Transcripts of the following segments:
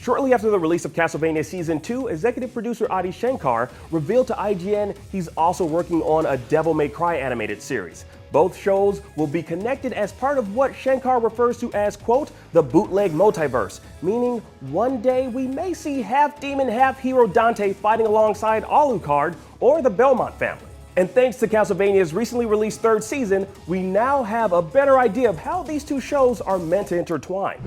Shortly after the release of Castlevania Season 2, executive producer Adi Shankar revealed to IGN he's also working on a Devil May Cry animated series. Both shows will be connected as part of what Shankar refers to as, quote, the Bootleg Multiverse, meaning one day we may see half-demon, half-hero Dante fighting alongside Alucard or the Belmont family. And thanks to Castlevania's recently released third season, we now have a better idea of how these two shows are meant to intertwine.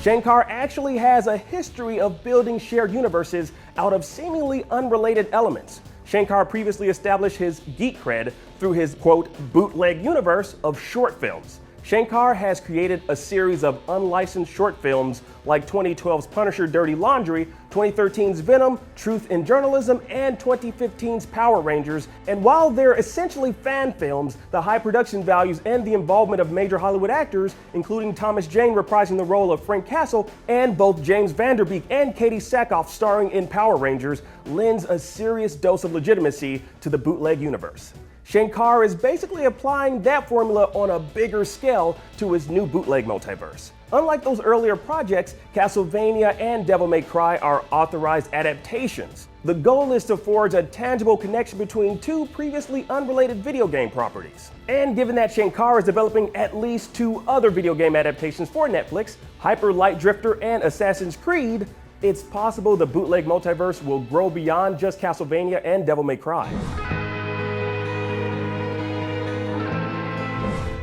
Shankar actually has a history of building shared universes out of seemingly unrelated elements. Shankar previously established his geek cred through his, quote, bootleg universe of short films. Shankar has created a series of unlicensed short films like 2012's Punisher Dirty Laundry, 2013's Venom, Truth in Journalism, and 2015's Power Rangers. And while they're essentially fan films, the high production values and the involvement of major Hollywood actors, including Thomas Jane reprising the role of Frank Castle, and both James Van Der Beek and Katie Sackhoff starring in Power Rangers, lends a serious dose of legitimacy to the bootleg universe. Shankar is basically applying that formula on a bigger scale to his new bootleg multiverse. Unlike those earlier projects, Castlevania and Devil May Cry are authorized adaptations. The goal is to forge a tangible connection between two previously unrelated video game properties. And given that Shankar is developing at least two other video game adaptations for Netflix, Hyper Light Drifter and Assassin's Creed, it's possible the bootleg multiverse will grow beyond just Castlevania and Devil May Cry.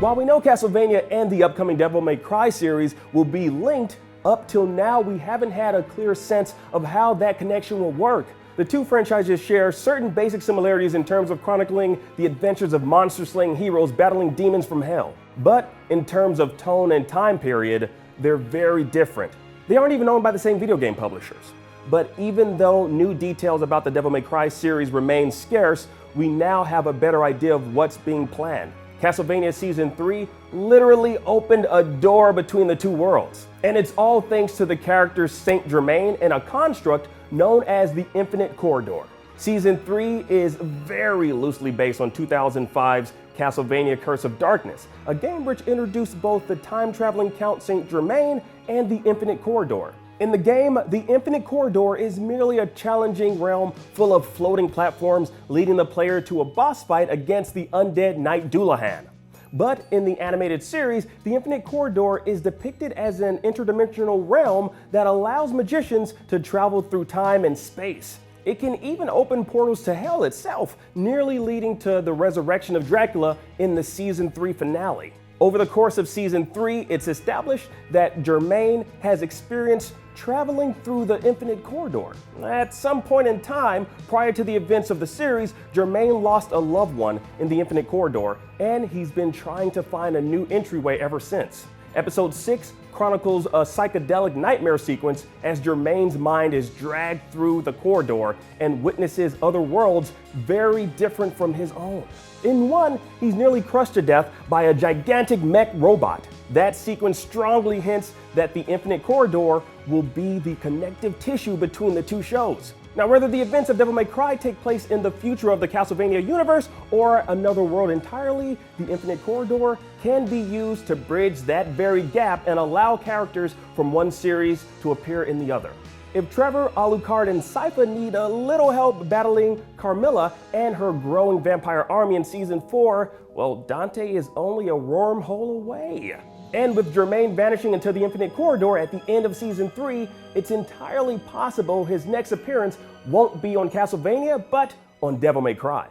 While we know Castlevania and the upcoming Devil May Cry series will be linked, up till now we haven't had a clear sense of how that connection will work. The two franchises share certain basic similarities in terms of chronicling the adventures of monster-slaying heroes battling demons from hell. But in terms of tone and time period, they're very different. They aren't even owned by the same video game publishers. But even though new details about the Devil May Cry series remain scarce, we now have a better idea of what's being planned. Castlevania Season 3 literally opened a door between the two worlds. And it's all thanks to the character Saint Germain and a construct known as the Infinite Corridor. Season 3 is very loosely based on 2005's Castlevania Curse of Darkness, a game which introduced both the time-traveling Count Saint Germain and the Infinite Corridor. In the game, the Infinite Corridor is merely a challenging realm full of floating platforms leading the player to a boss fight against the undead Knight Dullahan. But in the animated series, the Infinite Corridor is depicted as an interdimensional realm that allows magicians to travel through time and space. It can even open portals to hell itself, nearly leading to the resurrection of Dracula in the Season 3 finale. Over the course of Season 3, it's established that Germain has experienced traveling through the Infinite Corridor. At some point in time, prior to the events of the series, Germain lost a loved one in the Infinite Corridor, and he's been trying to find a new entryway ever since. Episode 6 chronicles a psychedelic nightmare sequence as Germain's mind is dragged through the corridor and witnesses other worlds very different from his own. In one, he's nearly crushed to death by a gigantic mech robot. That sequence strongly hints that the Infinite Corridor will be the connective tissue between the two shows. Now, whether the events of Devil May Cry take place in the future of the Castlevania universe or another world entirely, the Infinite Corridor can be used to bridge that very gap and allow characters from one series to appear in the other. If Trevor, Alucard, and Sypha need a little help battling Carmilla and her growing vampire army in Season 4, well, Dante is only a wormhole away. And with Germain vanishing into the Infinite Corridor at the end of Season 3, it's entirely possible his next appearance won't be on Castlevania, but on Devil May Cry.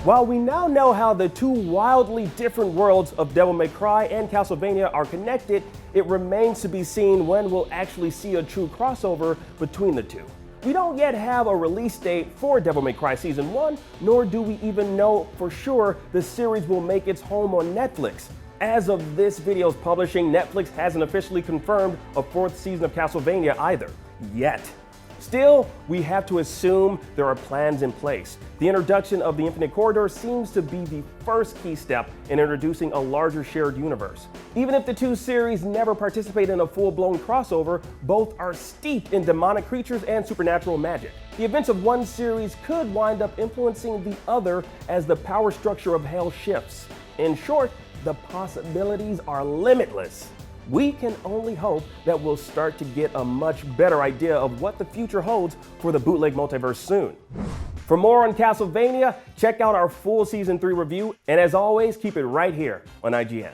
While we now know how the two wildly different worlds of Devil May Cry and Castlevania are connected, it remains to be seen when we'll actually see a true crossover between the two. We don't yet have a release date for Devil May Cry Season 1, nor do we even know for sure the series will make its home on Netflix. As of this video's publishing, Netflix hasn't officially confirmed a fourth season of Castlevania either, yet. Still, we have to assume there are plans in place. The introduction of the Infinite Corridor seems to be the first key step in introducing a larger shared universe. Even if the two series never participate in a full-blown crossover, both are steeped in demonic creatures and supernatural magic. The events of one series could wind up influencing the other as the power structure of Hell shifts. In short, the possibilities are limitless. We can only hope that we'll start to get a much better idea of what the future holds for the Bootleg Multiverse soon. For more on Castlevania, check out our full Season 3 review, and as always, keep it right here on IGN.